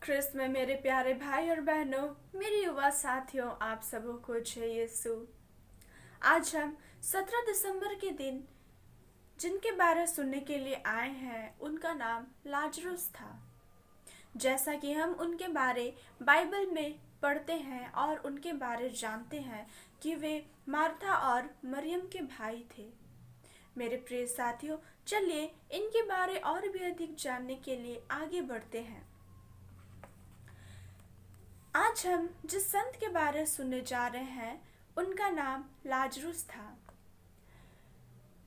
ख्रिस्त में मेरे प्यारे भाई और बहनों, मेरे युवा साथियों, आप सबों को जय यीशु। आज हम 17 दिसंबर के दिन जिनके बारे सुनने के लिए आए हैं, उनका नाम लाजरुस था। जैसा कि हम उनके बारे बाइबल में पढ़ते हैं और उनके बारे जानते हैं कि वे मार्था और मरियम के भाई थे। मेरे प्रिय साथियों, चलिए इनके बारे और भी अधिक जानने के लिए आगे बढ़ते हैं। आज हम जिस संत के बारे सुनने जा रहे हैं, उनका नाम लाजरुस था,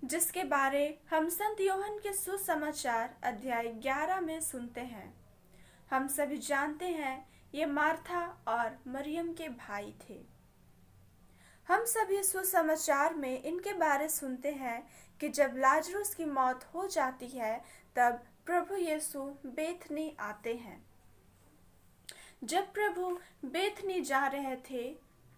जिसके बारे हम संत योहन के सुसमाचार अध्याय 11 में सुनते हैं। हम सभी जानते हैं ये मार्था और मरियम के भाई थे। हम सभी सुसमाचार में इनके बारे सुनते हैं कि जब लाजरुस की मौत हो जाती है, तब प्रभु यीशु बेथनी आते हैं। जब प्रभु बेथनी जा रहे थे,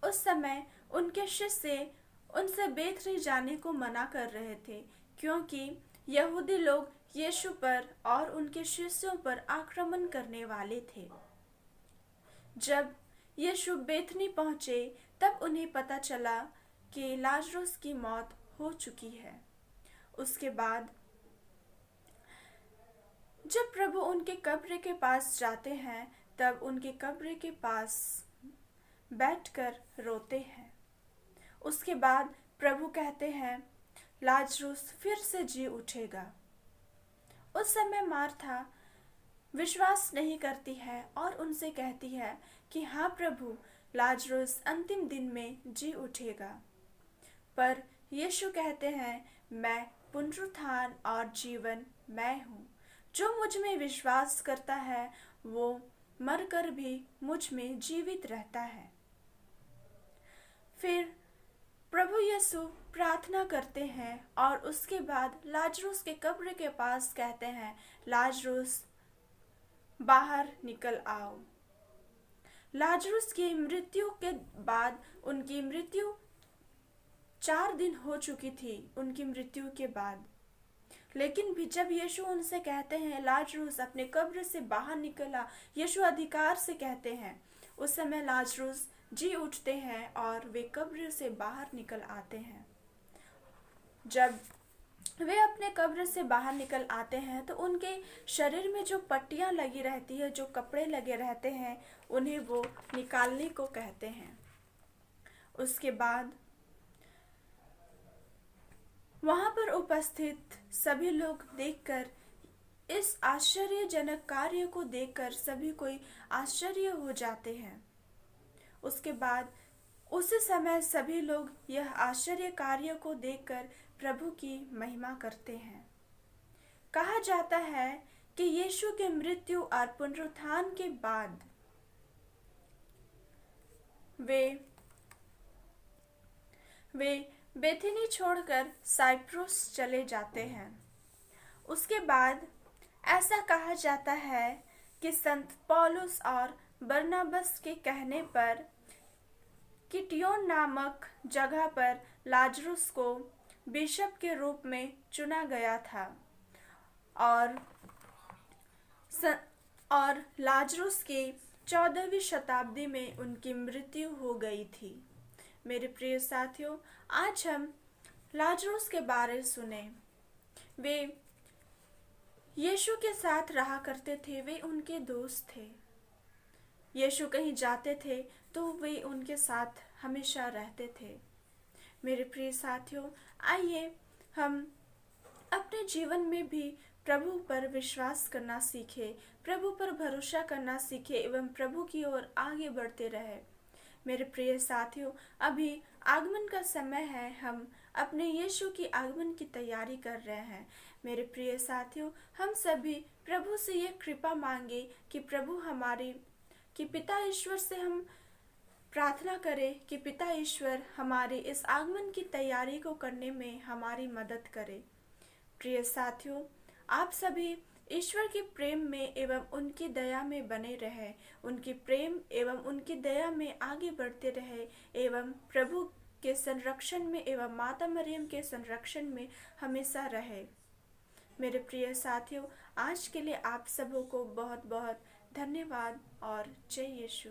उस समय उनके शिष्य उनसे बेथनी जाने को मना कर रहे थे, क्योंकि यहूदी लोग यीशु पर और उनके शिष्यों पर आक्रमण करने वाले थे। जब यीशु बेथनी पहुंचे, तब उन्हें पता चला कि लाजरुस की मौत हो चुकी है। उसके बाद जब प्रभु उनके कब्र के पास जाते हैं, तब उनके कब्र के पास बैठकर रोते हैं। उसके बाद प्रभु कहते हैं, लाजरुस फिर से जी उठेगा। उस समय मार्था विश्वास नहीं करती है और उनसे कहती है कि हाँ प्रभु, लाजरुस अंतिम दिन में जी उठेगा। पर यीशु कहते हैं, मैं पुनरुत्थान और जीवन मैं हूँ। जो मुझ में विश्वास करता है, वो मरकर भी मुझ में जीवित रहता है। फिर प्रभु यीशु प्रार्थना करते हैं और उसके बाद लाजरुस के कब्र के पास कहते हैं, लाजरुस बाहर निकल आओ। लाजरुस की मृत्यु के बाद, उनकी मृत्यु 4 दिन हो चुकी थी उनकी मृत्यु के बाद, लेकिन भी जब यीशु उनसे कहते हैं, लाजरुस अपने कब्र से बाहर निकला, यीशु अधिकार से कहते हैं, उस समय लाजरुस जी उठते हैं और वे कब्र से बाहर निकल आते हैं। जब वे अपने कब्र से बाहर निकल आते हैं, तो उनके शरीर में जो पट्टियां लगी रहती है, जो कपड़े लगे रहते हैं, उन्हें वो निकालने को कहते हैं। उसके बाद वहां पर उपस्थित सभी लोग देखकर, इस आश्चर्यजनक कार्य को देखकर सभी कोई आश्चर्य हो जाते हैं। उसके बाद उसी समय सभी लोग यह आश्चर्य कार्य को देखकर प्रभु की महिमा करते हैं। कहा जाता है कि यीशु के मृत्यु और पुनरुत्थान के बाद वे बेथनी छोड़कर साइप्रस चले जाते हैं। उसके बाद ऐसा कहा जाता है कि संत पौलुस और बरनबास के कहने पर किटियोन नामक जगह पर लाजरुस को बिशप के रूप में चुना गया था और लाजरुस की 14वीं शताब्दी में उनकी मृत्यु हो गई थी। मेरे प्रिय साथियों, आज हम लाजरुस के बारे सुने। वे यीशु के साथ रहा करते थे, वे उनके दोस्त थे। यीशु कहीं जाते थे तो वे उनके साथ हमेशा रहते थे। मेरे प्रिय साथियों, आइए हम अपने जीवन में भी प्रभु पर विश्वास करना सीखें, प्रभु पर भरोसा करना सीखें एवं प्रभु की ओर आगे बढ़ते रहे। मेरे प्रिय साथियों, अभी आगमन का समय है, हम अपने यीशु की आगमन की तैयारी कर रहे हैं। मेरे प्रिय साथियों, हम सभी प्रभु से ये कृपा मांगे कि पिता ईश्वर से हम प्रार्थना करें कि पिता ईश्वर हमारे इस आगमन की तैयारी को करने में हमारी मदद करे। प्रिय साथियों, आप सभी ईश्वर के प्रेम में एवं उनकी दया में बने रहे, उनकी प्रेम एवं उनकी दया में आगे बढ़ते रहे एवं प्रभु के संरक्षण में एवं माता मरियम के संरक्षण में हमेशा रहे। मेरे प्रिय साथियों, आज के लिए आप सबों को बहुत बहुत धन्यवाद और जय यीशु।